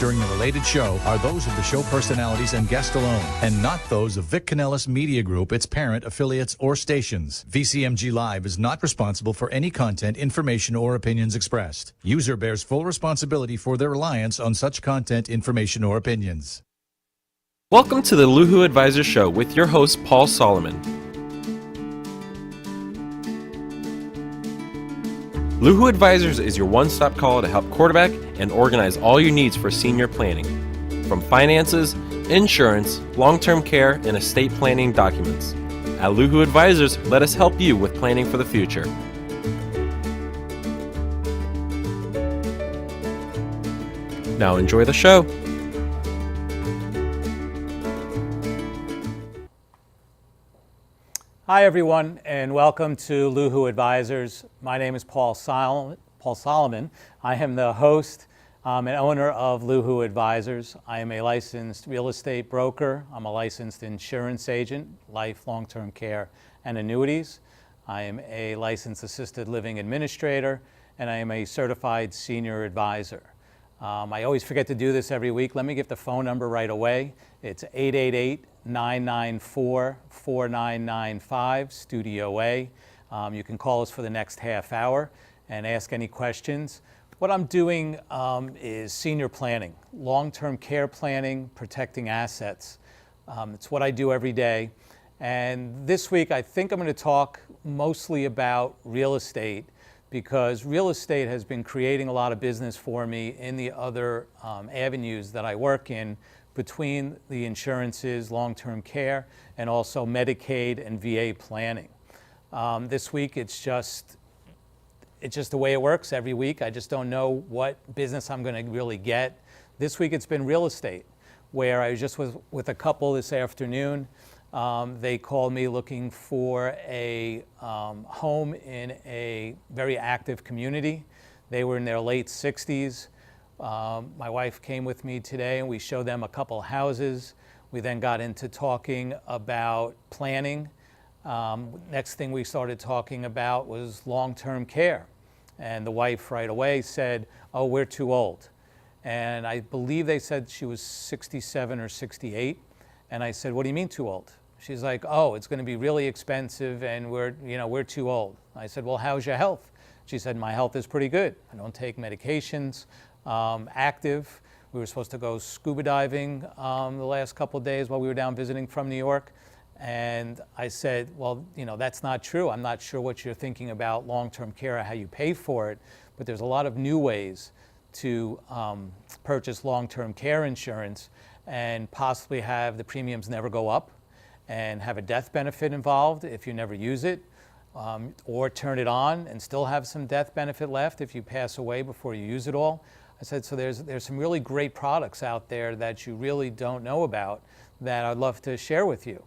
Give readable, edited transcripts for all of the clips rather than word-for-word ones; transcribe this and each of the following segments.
during the related show are those of the show personalities and guest alone, and not those of Vic Canellis Media Group, its parent, affiliates, or stations. VCMG Live is not responsible for any content, information, or opinions expressed. User bears full responsibility for their reliance on such content, information, or opinions. Welcome to the Luhu Advisor Show with your host, Paul Solomon. Luhu Advisors is your one-stop call to help quarterback and organize all your needs for senior planning, from finances, insurance, long-term care, and estate planning documents. At Luhu Advisors, let us help you with planning for the future. Now enjoy the show. Hi everyone, and welcome to Luhu Advisors. My name is Paul Solomon. I am the host and owner of Luhu Advisors. I am a licensed real estate broker. I'm a licensed insurance agent, life, long-term care, and annuities. I am a licensed assisted living administrator, and I am a certified senior advisor. I always forget to do this every week. Let me give the phone number right away. It's 888-994-4995, Studio A. You can call us for the next half hour and ask any questions. What I'm doing is senior planning, long-term care planning, protecting assets. It's what I do every day. And this week, I think I'm going to talk mostly about real estate, because real estate has been creating a lot of business for me in the other avenues that I work in, between the insurances, long-term care, and also Medicaid and VA planning. This week, it's just the way it works every week. I just don't know what business I'm going to really get. This week, it's been real estate, where I was just with a couple this afternoon. They called me looking for a home in a very active community. They were in their late 60s. My wife came with me today and we showed them a couple houses. We then got into talking about planning. Next thing we started talking about was long-term care. And the wife right away said, "Oh, we're too old." And I believe they said she was 67 or 68. And I said, "What do you mean too old?" She's like, "Oh, it's going to be really expensive and we're too old." I said, "Well, how's your health?" She said, "My health is pretty good. I don't take medications, active." We were supposed to go scuba diving the last couple of days while we were down visiting from New York. And I said, "Well, that's not true. I'm not sure what you're thinking about long-term care or how you pay for it, but there's a lot of new ways to purchase long-term care insurance and possibly have the premiums never go up, and have a death benefit involved if you never use it, or turn it on and still have some death benefit left if you pass away before you use it all." I said, so there's some really great products out there that you really don't know about that I'd love to share with you.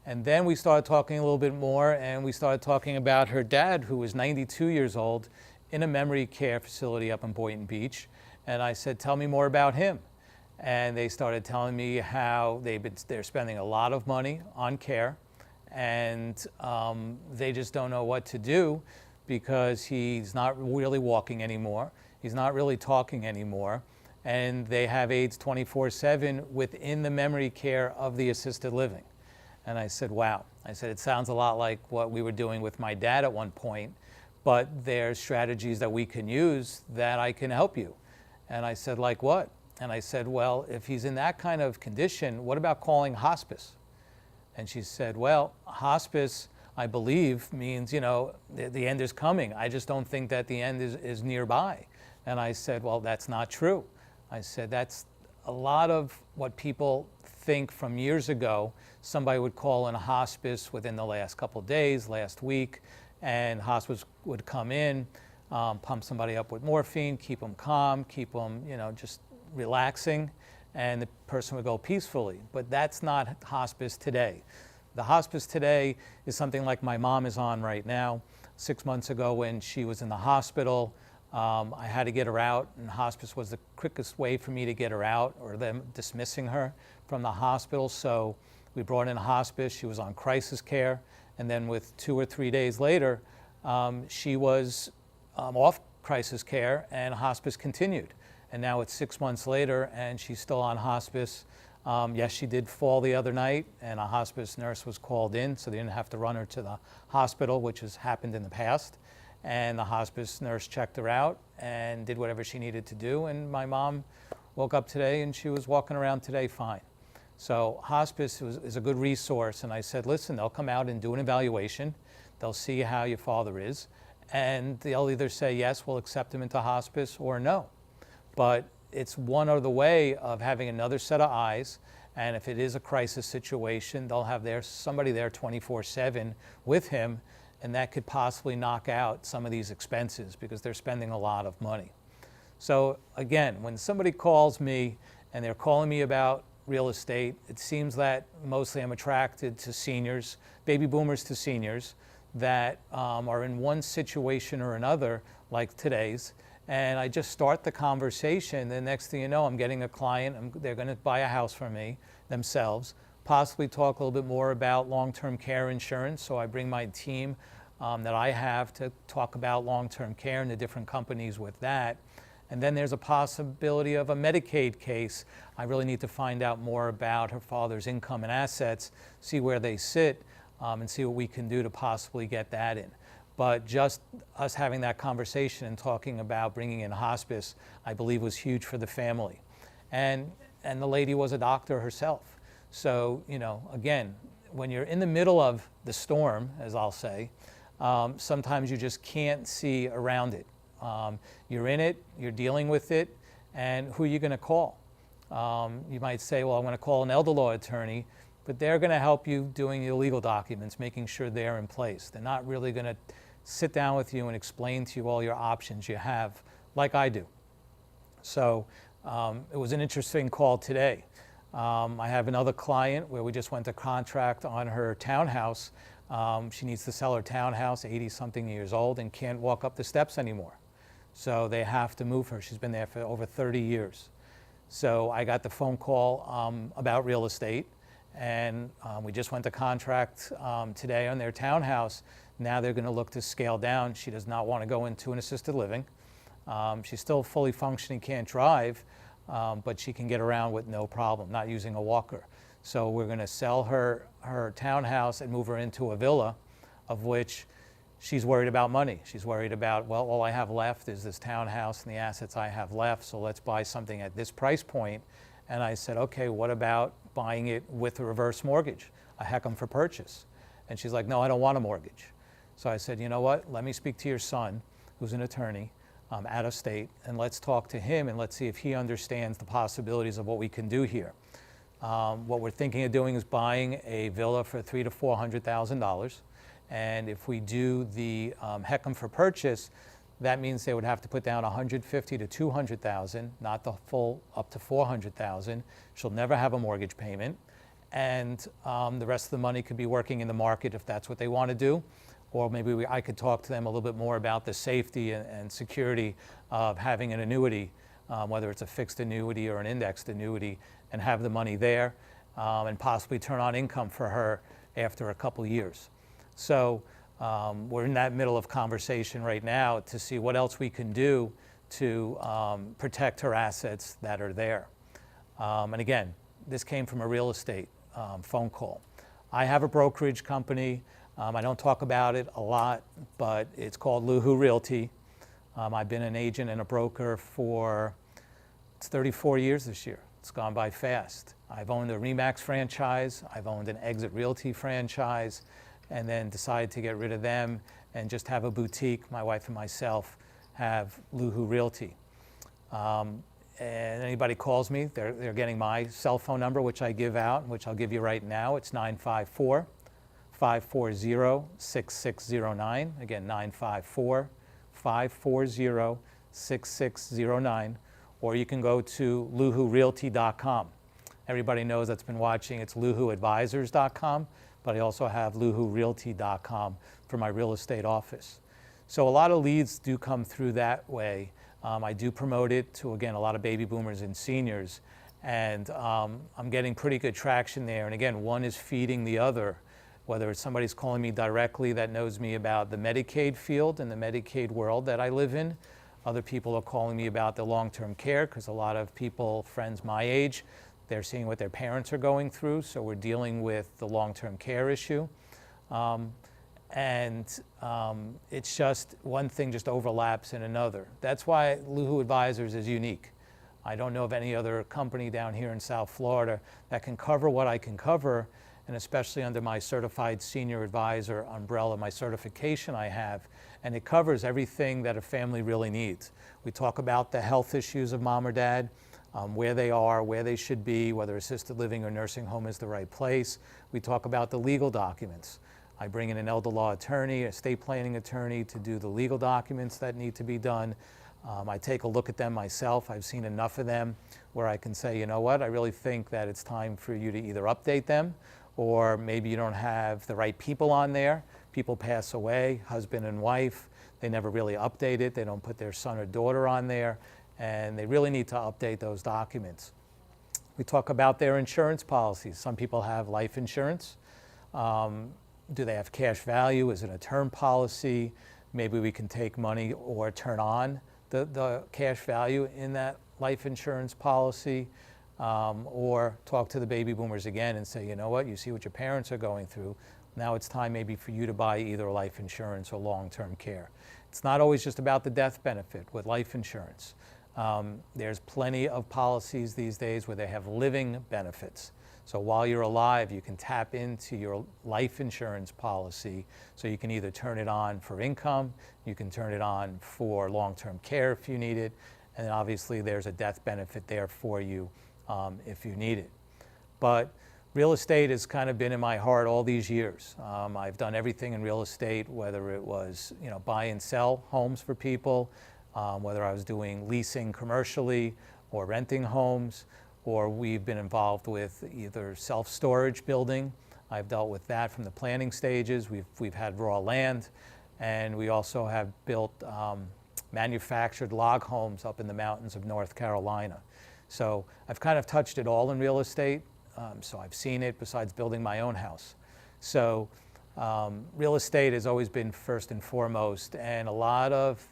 And then we started talking a little bit more, and we started talking about her dad, who was 92 years old, in a memory care facility up in Boynton Beach. And I said, "Tell me more about him." And they started telling me how they're spending a lot of money on care, and they just don't know what to do because he's not really walking anymore. He's not really talking anymore. And they have aides 24/7 within the memory care of the assisted living. And I said, wow. I said, it sounds a lot like what we were doing with my dad at one point, but there's strategies that we can use that I can help you. And I said, like what? And I said, well, if he's in that kind of condition, what about calling hospice? And she said, well, hospice, I believe, means, the end is coming. I just don't think that the end is nearby. And I said, well, that's not true. I said, that's a lot of what people think from years ago. Somebody would call in a hospice within the last couple of days, last week, and hospice would come in, pump somebody up with morphine, keep them calm, keep them, just relaxing, and the person would go peacefully. But that's not hospice today. The hospice today is something like my mom is on right now. 6 months ago when she was in the hospital, I had to get her out, and hospice was the quickest way for me to get her out, or them dismissing her from the hospital. So we brought in a hospice. She was on crisis care, and then with 2 or 3 days later, she was off crisis care, and hospice continued. and now it's 6 months later, and she's still on hospice. Yes, she did fall the other night, and a hospice nurse was called in, so they didn't have to run her to the hospital, which has happened in the past. And the hospice nurse checked her out and did whatever she needed to do, and my mom woke up today and she was walking around today fine. So hospice is a good resource, and I said, listen, they'll come out and do an evaluation. They'll see how your father is, and they'll either say, yes, we'll accept him into hospice, or no. But it's one other way of having another set of eyes, and if it is a crisis situation, they'll have somebody there 24/7 with him, and that could possibly knock out some of these expenses because they're spending a lot of money. So again, when somebody calls me and they're calling me about real estate, it seems that mostly I'm attracted to seniors, baby boomers to seniors, that are in one situation or another, like today's, and I just start the conversation. The next thing you know, I'm getting a client, they're going to buy a house from me themselves, possibly talk a little bit more about long-term care insurance. So I bring my team that I have to talk about long-term care and the different companies with that. And then there's a possibility of a Medicaid case. I really need to find out more about her father's income and assets, see where they sit, and see what we can do to possibly get that in. But just us having that conversation and talking about bringing in hospice, I believe was huge for the family. And the lady was a doctor herself. So, you know, again, when you're in the middle of the storm, as I'll say, sometimes you just can't see around it. You're in it, you're dealing with it, and who are you going to call? You might say, well, I'm going to call an elder law attorney, but they're going to help you doing your legal documents, making sure they're in place. They're not really going to sit down with you and explain to you all your options you have, like I do. So it was an interesting call today. I have another client where we just went to contract on her townhouse. She needs to sell her townhouse, 80-something years old, and can't walk up the steps anymore. So they have to move her. She's been there for over 30 years. So I got the phone call about real estate, and we just went to contract today on their townhouse. Now they're going to look to scale down. She does not want to go into an assisted living. She's still fully functioning, can't drive, but she can get around with no problem, not using a walker. So we're going to sell her townhouse and move her into a villa, of which she's worried about money. She's worried about, well, all I have left is this townhouse and the assets I have left, so let's buy something at this price point. And I said, okay, what about buying it with a reverse mortgage, a HECM for purchase? And she's like, no, I don't want a mortgage. So I said, you know what, let me speak to your son, who's an attorney, out of state, and let's talk to him and let's see if he understands the possibilities of what we can do here. What we're thinking of doing is buying a villa for $300,000 to $400,000, and if we do the HECM for purchase, that means they would have to put down $150,000 to $200,000, not the full up to $400,000. She'll never have a mortgage payment, and the rest of the money could be working in the market if that's what they want to do. Or maybe I could talk to them a little bit more about the safety and security of having an annuity, whether it's a fixed annuity or an indexed annuity, and have the money there and possibly turn on income for her after a couple of years. So we're in that middle of conversation right now to see what else we can do to protect her assets that are there. And again, this came from a real estate phone call. I have a brokerage company. I don't talk about it a lot, but it's called Luhu Realty. I've been an agent and a broker for 34 years this year. It's gone by fast. I've owned a RE/MAX franchise. I've owned an Exit Realty franchise, and then decided to get rid of them and just have a boutique. My wife and myself have Luhu Realty. And anybody calls me, they're getting my cell phone number, which I give out, which I'll give you right now. It's 954-540-6609. Again, 954-540-6609. Or you can go to luhurealty.com. Everybody knows that's been watching. It's luhuadvisors.com, but I also have luhurealty.com for my real estate office. So a lot of leads do come through that way. I do promote it to, again, a lot of baby boomers and seniors, and I'm getting pretty good traction there. And again, one is feeding the other, whether it's somebody's calling me directly that knows me about the Medicaid field and the Medicaid world that I live in, Other people are calling me about the long-term care because a lot of people, friends my age, they're seeing what their parents are going through, so we're dealing with the long-term care issue. It's just one thing just overlaps in another. That's why Luhu Advisors is unique. I don't know of any other company down here in South Florida that can cover what I can cover, and especially under my certified senior advisor umbrella, my certification I have, and it covers everything that a family really needs. We talk about the health issues of mom or dad, where they are, where they should be, whether assisted living or nursing home is the right place. We talk about the legal documents. I bring in an elder law attorney, a estate planning attorney to do the legal documents that need to be done. I take a look at them myself. I've seen enough of them where I can say, you know what, I really think that it's time for you to either update them, or maybe you don't have the right people on there. People pass away, husband and wife, they never really update it. They don't put their son or daughter on there, and they really need to update those documents. We talk about their insurance policies. Some people have life insurance. Do they have cash value? Is it a term policy? Maybe we can take money or turn on the cash value in that life insurance policy, or talk to the baby boomers again and say, you know what, you see what your parents are going through. Now it's time maybe for you to buy either life insurance or long-term care. It's not always just about the death benefit with life insurance. There's plenty of policies these days where they have living benefits. So while you're alive, you can tap into your life insurance policy, so you can either turn it on for income, you can turn it on for long-term care if you need it, and then obviously there's a death benefit there for you if you need it. But real estate has kind of been in my heart all these years. I've done everything in real estate, whether it was buy and sell homes for people, whether I was doing leasing commercially or renting homes, or we've been involved with either self-storage building. I've dealt with that from the planning stages. We've had raw land, and we also have built manufactured log homes up in the mountains of North Carolina. So I've kind of touched it all in real estate, so I've seen it besides building my own house. So real estate has always been first and foremost, and a lot of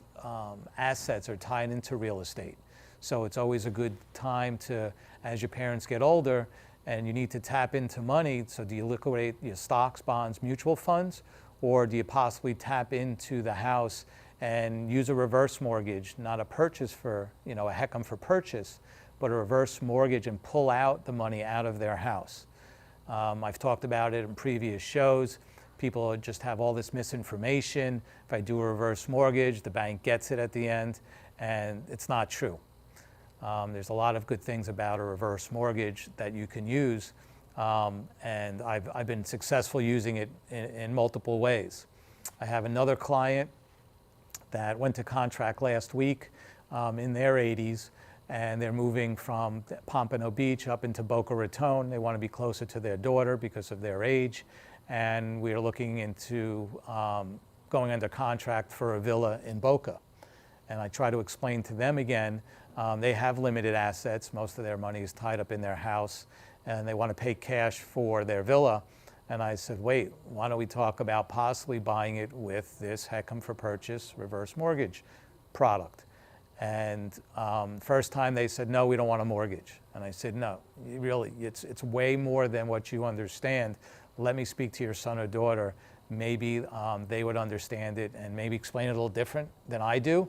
assets are tied into real estate. So it's always a good time to, as your parents get older and you need to tap into money, so do you liquidate your stocks, bonds, mutual funds, or do you possibly tap into the house and use a reverse mortgage, not a purchase for, a HECM for purchase, but a reverse mortgage and pull out the money out of their house. I've talked about it in previous shows. People just have all this misinformation. If I do a reverse mortgage, the bank gets it at the end, and it's not true. There's a lot of good things about a reverse mortgage that you can use, and I've been successful using it in multiple ways. I have another client that went to contract last week in their 80s, and they're moving from Pompano Beach up into Boca Raton. They want to be closer to their daughter because of their age, and we are looking into going under contract for a villa in Boca. And I try to explain to them again, they have limited assets. Most of their money is tied up in their house, and they want to pay cash for their villa. And I said, wait, why don't we talk about possibly buying it with this HECM for purchase reverse mortgage product? And first time they said, no, we don't want a mortgage. And I said, no, really, it's way more than what you understand. Let me speak to your son or daughter. Maybe they would understand it and maybe explain it a little different than I do.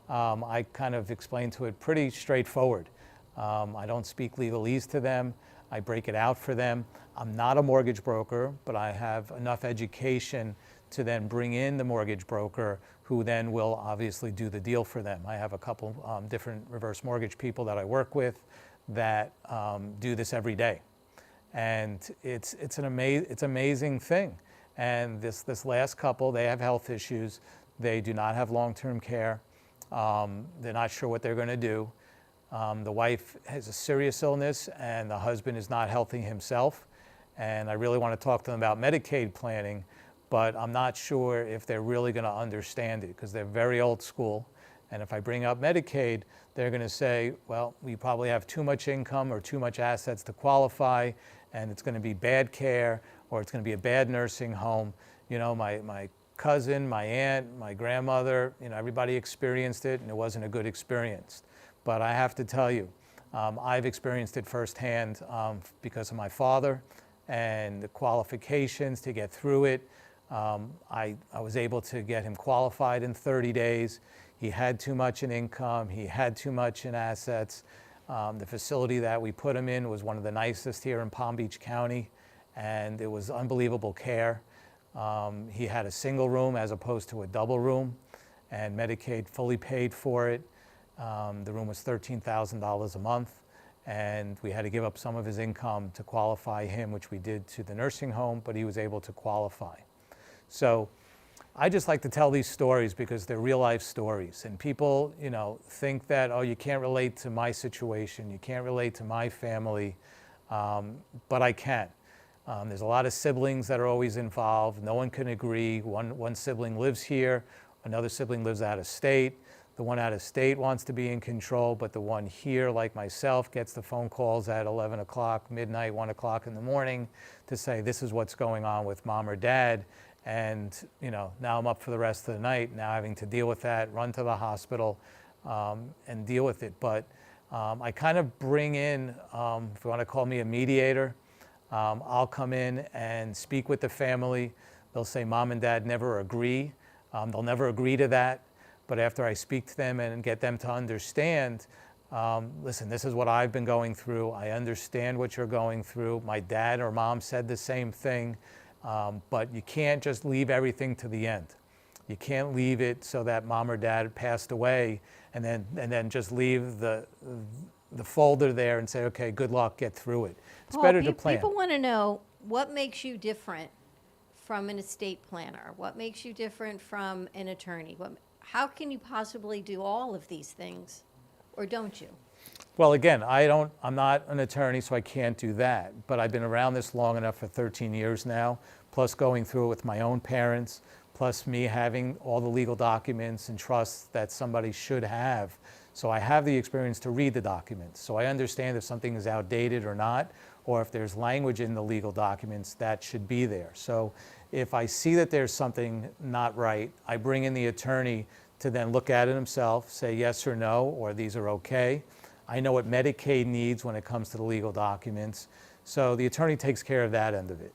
I kind of explain to it pretty straightforward. I don't speak legalese to them. I break it out for them. I'm not a mortgage broker, but I have enough education to then bring in the mortgage broker who then will obviously do the deal for them. I have a couple different reverse mortgage people that I work with that do this every day. And it's an amazing thing. And this last couple, they have health issues. They do not have long-term care. They're not sure what they're going to do. The wife has a serious illness, and the husband is not healthy himself. And I really want to talk to them about Medicaid planning, but I'm not sure if they're really going to understand it because they're very old school. And if I bring up Medicaid, they're going to say, well, we probably have too much income or too much assets to qualify, and it's going to be bad care, or it's going to be a bad nursing home. My cousin, my aunt, my grandmother, everybody experienced it, and it wasn't a good experience. But I have to tell you, I've experienced it firsthand because of my father and the qualifications to get through it. I was able to get him qualified in 30 days. He had too much in income. He had too much in assets. The facility that we put him in was one of the nicest here in Palm Beach County, and it was unbelievable care. He had a single room as opposed to a double room, and Medicaid fully paid for it. The room was $13,000 a month, and we had to give up some of his income to qualify him, which we did to the nursing home, but he was able to qualify. So I just like to tell these stories because they're real life stories, and people, think that, oh, you can't relate to my situation, you can't relate to my family, but I can. There's a lot of siblings that are always involved. No one can agree. One sibling lives here, another sibling lives out of state. The one out of state wants to be in control, but the one here, like myself, gets the phone calls at 11 o'clock, midnight, 1 o'clock in the morning to say, this is what's going on with mom or dad. And now I'm up for the rest of the night, now having to deal with that, run to the hospital, and deal with it. But I kind of bring in, if you want to call me a mediator, I'll come in and speak with the family. They'll say mom and dad never agree. They'll never agree to that. But after I speak to them and get them to understand, listen, this is what I've been going through. I understand what you're going through. My dad or mom said the same thing. But you can't just leave everything to the end. You can't leave it so that mom or dad passed away and then just leave the folder there and say, okay, good luck, get through it. It's better to plan. People want to know what makes you different from an estate planner. What makes you different from an attorney? How can you possibly do all of these things, or don't you? Well, again, I'm not an attorney, so I can't do that. But I've been around this long enough for 13 years now, plus going through it with my own parents, plus me having all the legal documents and trusts that somebody should have. So I have the experience to read the documents. So I understand if something is outdated or not, or if there's language in the legal documents that should be there. So if I see that there's something not right, I bring in the attorney to then look at it himself, say yes or no, or these are okay. I know what Medicaid needs when it comes to the legal documents. So the attorney takes care of that end of it.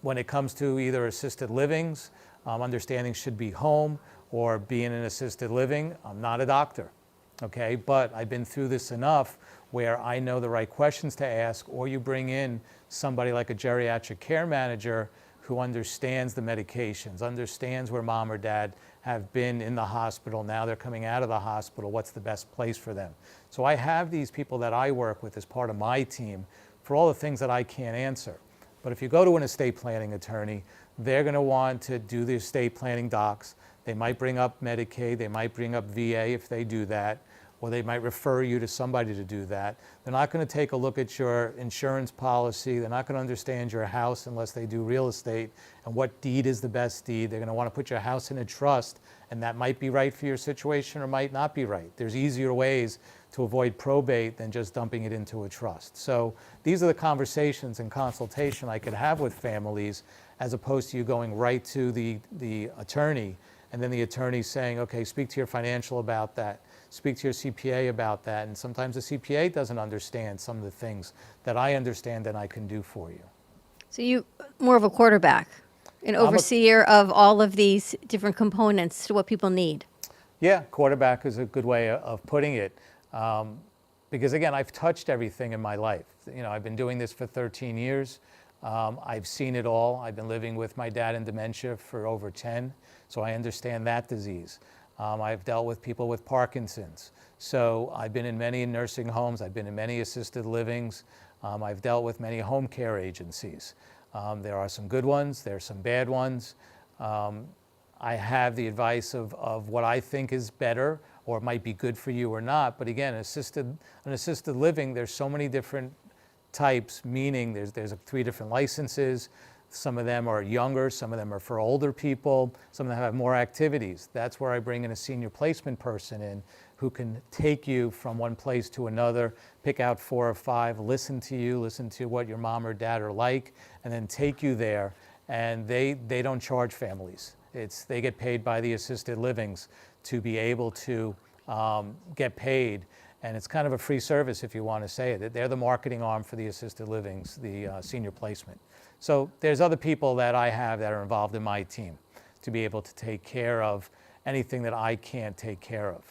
When it comes to either assisted livings, understanding should be home or be in an assisted living. I'm not a doctor, okay? But I've been through this enough where I know the right questions to ask, or you bring in somebody like a geriatric care manager who understands the medications, understands where mom or dad have been in the hospital. Now they're coming out of the hospital. What's the best place for them? So I have these people that I work with as part of my team for all the things that I can't answer. But if you go to an estate planning attorney, they're going to want to do the estate planning docs. They might bring up Medicaid. They might bring up VA if they do that, or they might refer you to somebody to do that. They're not going to take a look at your insurance policy. They're not going to understand your house unless they do real estate and what deed is the best deed. They're going to want to put your house in a trust, and that might be right for your situation or might not be right. There's easier ways to avoid probate than just dumping it into a trust. So these are the conversations and consultation I could have with families, as opposed to you going right to the attorney and then the attorney saying, okay, speak to your financial about that, speak to your CPA about that. And sometimes the CPA doesn't understand some of the things that I understand and I can do for you. So you more of a quarterback, an overseer of all of these different components to what people need. Yeah, quarterback is a good way of putting it. Because again, I've touched everything in my life. I've been doing this for 13 years. I've seen it all. I've been living with my dad in dementia for over 10, so I understand that disease. I've dealt with people with Parkinson's. So I've been in many nursing homes. I've been in many assisted livings. I've dealt with many home care agencies. There are some good ones. There are some bad ones. I have the advice of what I think is better or might be good for you or not. But again, an assisted living, there's so many different types, meaning there's 3 different licenses. Some of them are younger, some of them are for older people, some of them have more activities. That's where I bring in a senior placement person in who can take you from one place to another, pick out 4 or 5, listen to you, listen to what your mom or dad are like, and then take you there and they don't charge families. They get paid by the assisted livings to be able to get paid, and it's kind of a free service if you want to say it. They're the marketing arm for the assisted livings, the senior placement. So there's other people that I have that are involved in my team to be able to take care of anything that I can't take care of.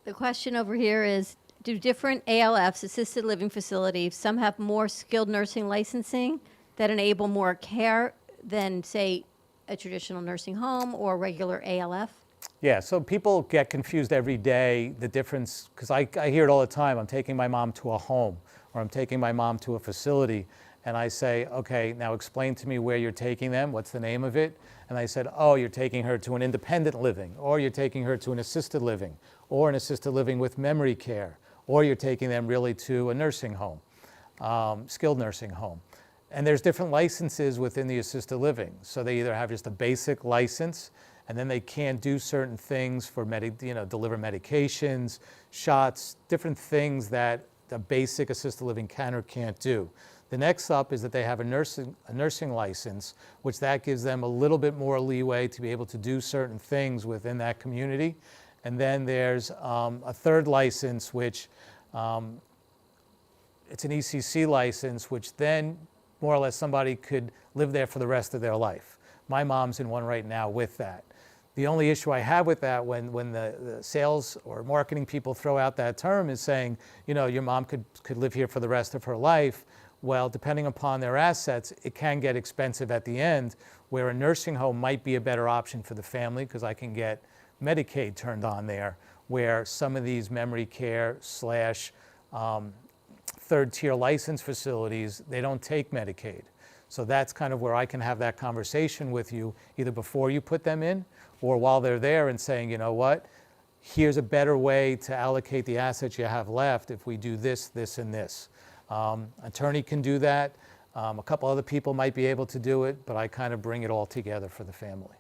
The question over here is, do different ALFs, assisted living facilities, some have more skilled nursing licensing that enable more care than, say, a traditional nursing home or regular ALF? Yeah, so people get confused every day, the difference, because I hear it all the time. I'm taking my mom to a home, or I'm taking my mom to a facility, and I say, okay, now explain to me where you're taking them, what's the name of it? And I said, oh, you're taking her to an independent living, or you're taking her to an assisted living, or an assisted living with memory care, or you're taking them really to a nursing home, skilled nursing home. And there's different licenses within the assisted living. So they either have just a basic license, and then they can't do certain things for deliver medications, shots, different things that the basic assisted living can or can't do. The next up is that they have a nursing license, which that gives them a little bit more leeway to be able to do certain things within that community. And then there's a third license, which it's an ECC license, which then more or less somebody could live there for the rest of their life. My mom's in one right now with that. The only issue I have with that when the sales or marketing people throw out that term is saying, your mom could live here for the rest of her life. Well, depending upon their assets, it can get expensive at the end, where a nursing home might be a better option for the family because I can get Medicaid turned on there, where some of these memory care / third-tier license facilities, they don't take Medicaid. So that's kind of where I can have that conversation with you, either before you put them in or while they're there, and saying, you know what, here's a better way to allocate the assets you have left if we do this, this, and this. Attorney can do that. A couple other people might be able to do it, but I kind of bring it all together for the family.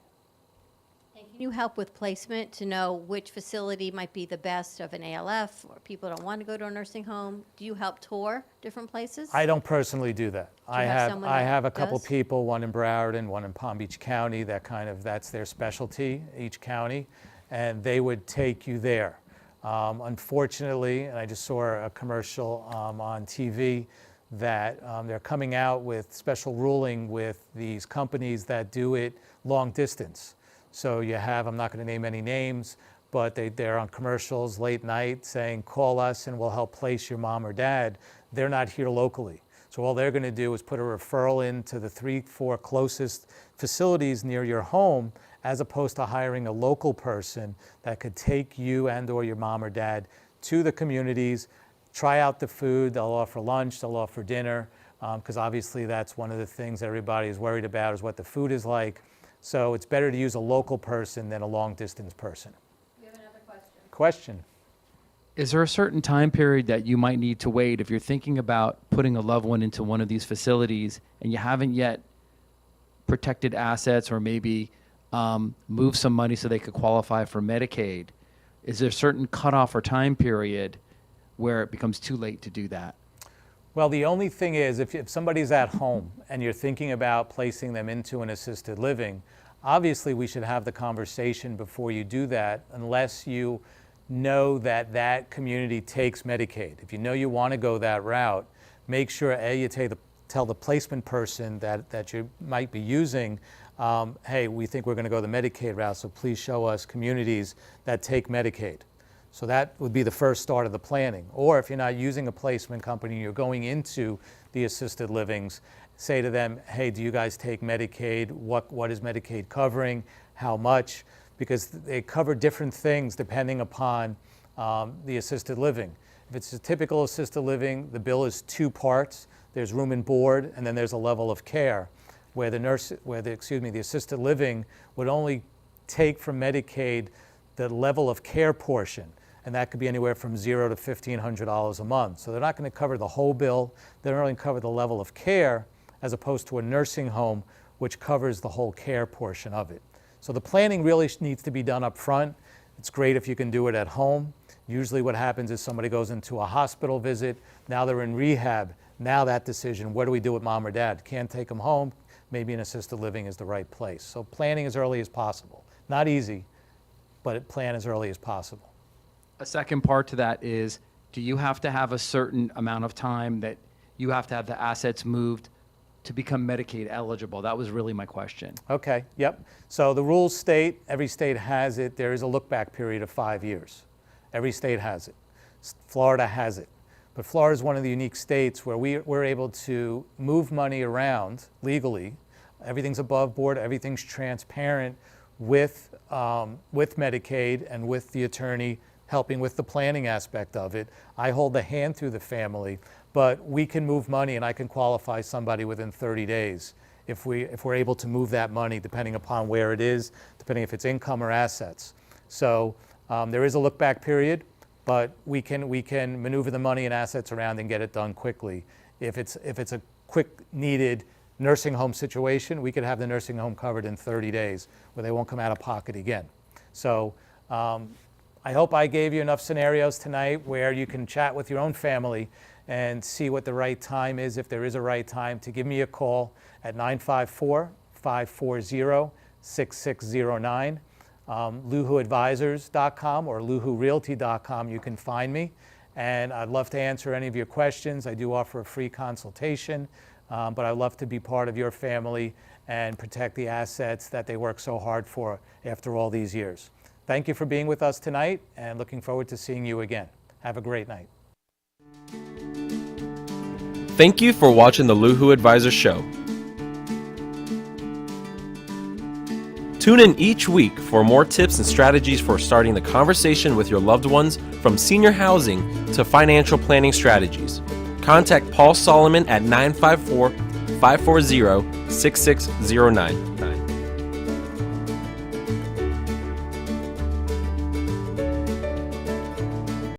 Can you help with placement to know which facility might be the best of an ALF, or people don't want to go to a nursing home? Do you help tour different places? I don't personally do that. Do you have someone that have a couple does? people, one in Broward and one in Palm Beach County, that's their specialty, each county, and they would take you there. Unfortunately, and I just saw a commercial on TV, that they're coming out with special ruling with these companies that do it long distance. So you have, I'm not going to name any names, but they're on commercials late night saying, call us and we'll help place your mom or dad. They're not here locally. So all they're going to do is put a referral into the 3-4 closest facilities near your home, as opposed to hiring a local person that could take you and or your mom or dad to the communities, try out the food. They'll offer lunch, they'll offer dinner, because obviously that's one of the things everybody is worried about, is what the food is like. So it's better to use a local person than a long-distance person. You have another Question? Is there a certain time period that you might need to wait if you're thinking about putting a loved one into one of these facilities and you haven't yet protected assets or maybe moved some money so they could qualify for Medicaid? Is there a certain cutoff or time period where it becomes too late to do that? Well, the only thing is, if somebody's at home and you're thinking about placing them into an assisted living, obviously we should have the conversation before you do that, unless you know that that community takes Medicaid. If you know you want to go that route, make sure, you tell the placement person that you might be using, hey, we think we're going to go the Medicaid route, so please show us communities that take Medicaid. So that would be the first start of the planning. Or if you're not using a placement company, you're going into the assisted livings, say to them, hey, do you guys take Medicaid? What is Medicaid covering? How much? Because they cover different things depending upon the assisted living. If it's a typical assisted living, the bill is 2 parts. There's room and board, and then there's a level of care, where the assisted living would only take from Medicaid the level of care portion. And that could be anywhere from $0 to $1,500 a month. So they're not going to cover the whole bill. They're only going to cover the level of care, as opposed to a nursing home, which covers the whole care portion of it. So the planning really needs to be done up front. It's great if you can do it at home. Usually what happens is somebody goes into a hospital visit. Now they're in rehab. Now that decision, what do we do with mom or dad? Can't take them home. maybe an assisted living is the right place. So planning as early as possible. Not easy, but plan as early as possible. A second part to that is, do you have to have a certain amount of time that you have to have the assets moved to become Medicaid eligible? That was really my question. Okay, yep. So the rules state, every state has it, there is a look-back period of 5 years. Every state has it. Florida has it. But Florida is one of the unique states where we're able to move money around legally. Everything's above board, everything's transparent with Medicaid and with the attorney helping with the planning aspect of it. I hold the hand through the family, but we can move money and I can qualify somebody within 30 days if we're able to move that money, depending upon where it is, depending if it's income or assets. So there is a look-back period, but we can maneuver the money and assets around and get it done quickly. If it's a quick needed nursing home situation, we could have the nursing home covered in 30 days where they won't come out of pocket again. So I hope I gave you enough scenarios tonight where you can chat with your own family and see what the right time is, if there is a right time, to give me a call at 954-540-6609. LuhuAdvisors.com or LuhuRealty.com, you can find me. And I'd love to answer any of your questions. I do offer a free consultation, but I'd love to be part of your family and protect the assets that they work so hard for after all these years. Thank you for being with us tonight, and looking forward to seeing you again. Have a great night. Thank you for watching the Luhu Advisor Show. Tune in each week for more tips and strategies for starting the conversation with your loved ones, from senior housing to financial planning strategies. Contact Paul Solomon at 954-540-6609.